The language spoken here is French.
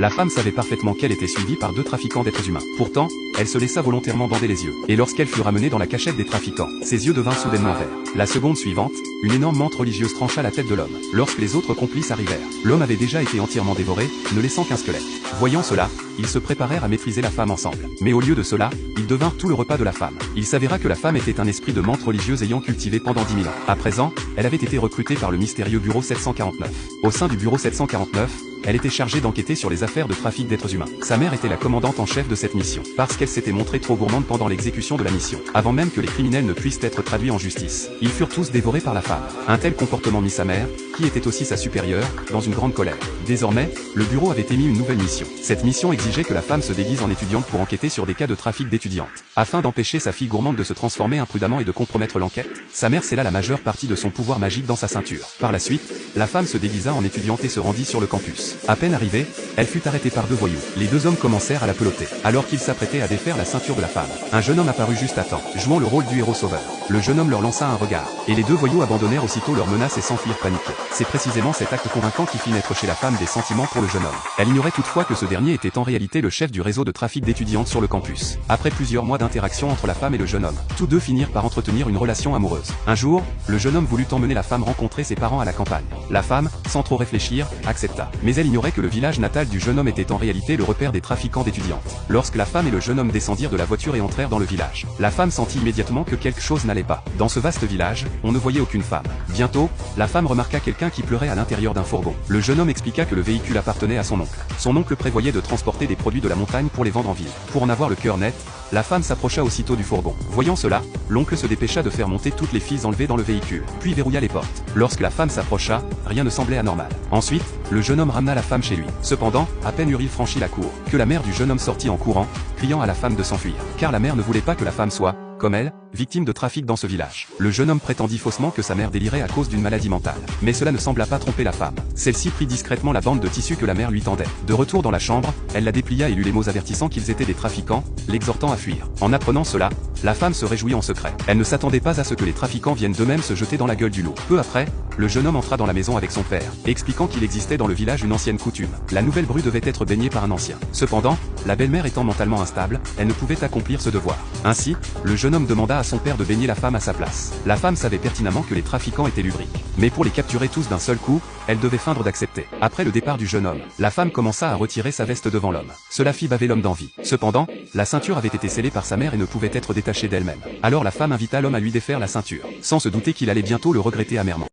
La femme savait parfaitement qu'elle était suivie par deux trafiquants d'êtres humains. Pourtant, elle se laissa volontairement bander les yeux. Et lorsqu'elle fut ramenée dans la cachette des trafiquants, ses yeux devinrent soudainement verts. La seconde suivante, une énorme menthe religieuse trancha la tête de l'homme. Lorsque les autres complices arrivèrent, l'homme avait déjà été entièrement dévoré, ne laissant qu'un squelette. Voyant cela, ils se préparèrent à maîtriser la femme ensemble. Mais au lieu de cela, ils devinrent tout le repas de la femme. Il s'avéra que la femme était un esprit de menthe religieuse ayant cultivé pendant 10 000 ans. À présent, elle avait été recrutée par le mystérieux bureau 749. Au sein du bureau 749, elle était chargée d'enquêter sur les affaires de trafic d'êtres humains. Sa mère était la commandante en chef de cette mission, parce qu'elle s'était montrée trop gourmande pendant l'exécution de la mission. Avant même que les criminels ne puissent être traduits en justice, ils furent tous dévorés par la femme. Un tel comportement mit sa mère, qui était aussi sa supérieure, dans une grande colère. Désormais, le bureau avait émis une nouvelle mission. Cette mission exigeait que la femme se déguise en étudiante pour enquêter sur des cas de trafic d'étudiantes. Afin d'empêcher sa fille gourmande de se transformer imprudemment et de compromettre l'enquête, sa mère scella la majeure partie de son pouvoir magique dans sa ceinture. Par la suite, la femme se déguisa en étudiante et se rendit sur le campus. À peine arrivée, elle fut arrêtée par deux voyous. Les deux hommes commencèrent à la peloter. Alors qu'ils s'apprêtaient à défaire la ceinture de la femme, un jeune homme apparut juste à temps, jouant le rôle du héros sauveur. Le jeune homme leur lança un regard, et les deux voyous abandonnèrent aussitôt leurs menaces et s'enfuirent paniqués. C'est précisément cet acte convaincant qui fit naître chez la femme des sentiments pour le jeune homme. Elle ignorait toutefois que ce dernier était en réalité le chef du réseau de trafic d'étudiantes sur le campus. Après plusieurs mois d'interaction entre la femme et le jeune homme, tous deux finirent par entretenir une relation amoureuse. Un jour, le jeune homme voulut emmener la femme rencontrer ses parents à la campagne. La femme, sans trop réfléchir, accepta. Mais elle ignorait que le village natal du jeune homme était en réalité le repère des trafiquants d'étudiantes. Lorsque la femme et le jeune homme descendirent de la voiture et entrèrent dans le village, la femme sentit immédiatement que quelque chose n'allait pas. Dans ce vaste village, on ne voyait aucune femme. Bientôt, la femme remarqua quelqu'un qui pleurait à l'intérieur d'un fourgon. Le jeune homme expliqua que le véhicule appartenait à son oncle. Son oncle prévoyait de transporter des produits de la montagne pour les vendre en ville. Pour en avoir le cœur net, la femme s'approcha aussitôt du fourgon. Voyant cela, l'oncle se dépêcha de faire monter toutes les filles enlevées dans le véhicule, puis verrouilla les portes. Lorsque la femme s'approcha, rien ne semblait anormal. Ensuite, le jeune homme ramena la femme chez lui. Cependant, à peine eurent-ils franchi la cour, que la mère du jeune homme sortit en courant, criant à la femme de s'enfuir. Car la mère ne voulait pas que la femme soit, comme elle, victime de trafic dans ce village. Le jeune homme prétendit faussement que sa mère délirait à cause d'une maladie mentale. Mais cela ne sembla pas tromper la femme. Celle-ci prit discrètement la bande de tissu que la mère lui tendait. De retour dans la chambre, elle la déplia et lut les mots avertissant qu'ils étaient des trafiquants, l'exhortant à fuir. En apprenant cela, la femme se réjouit en secret. Elle ne s'attendait pas à ce que les trafiquants viennent d'eux-mêmes se jeter dans la gueule du loup. Peu après, le jeune homme entra dans la maison avec son père, expliquant qu'il existait dans le village une ancienne coutume. La nouvelle bru devait être baignée par un ancien. Cependant, la belle-mère étant mentalement instable, elle ne pouvait accomplir ce devoir. Ainsi, le jeune homme demanda à son père de baigner la femme à sa place. La femme savait pertinemment que les trafiquants étaient lubriques. Mais pour les capturer tous d'un seul coup, elle devait feindre d'accepter. Après le départ du jeune homme, la femme commença à retirer sa veste devant l'homme. Cela fit baver l'homme d'envie. Cependant, la ceinture avait été scellée par sa mère et ne pouvait être détachée d'elle-même. Alors la femme invita l'homme à lui défaire la ceinture, sans se douter qu'il allait bientôt le regretter amèrement.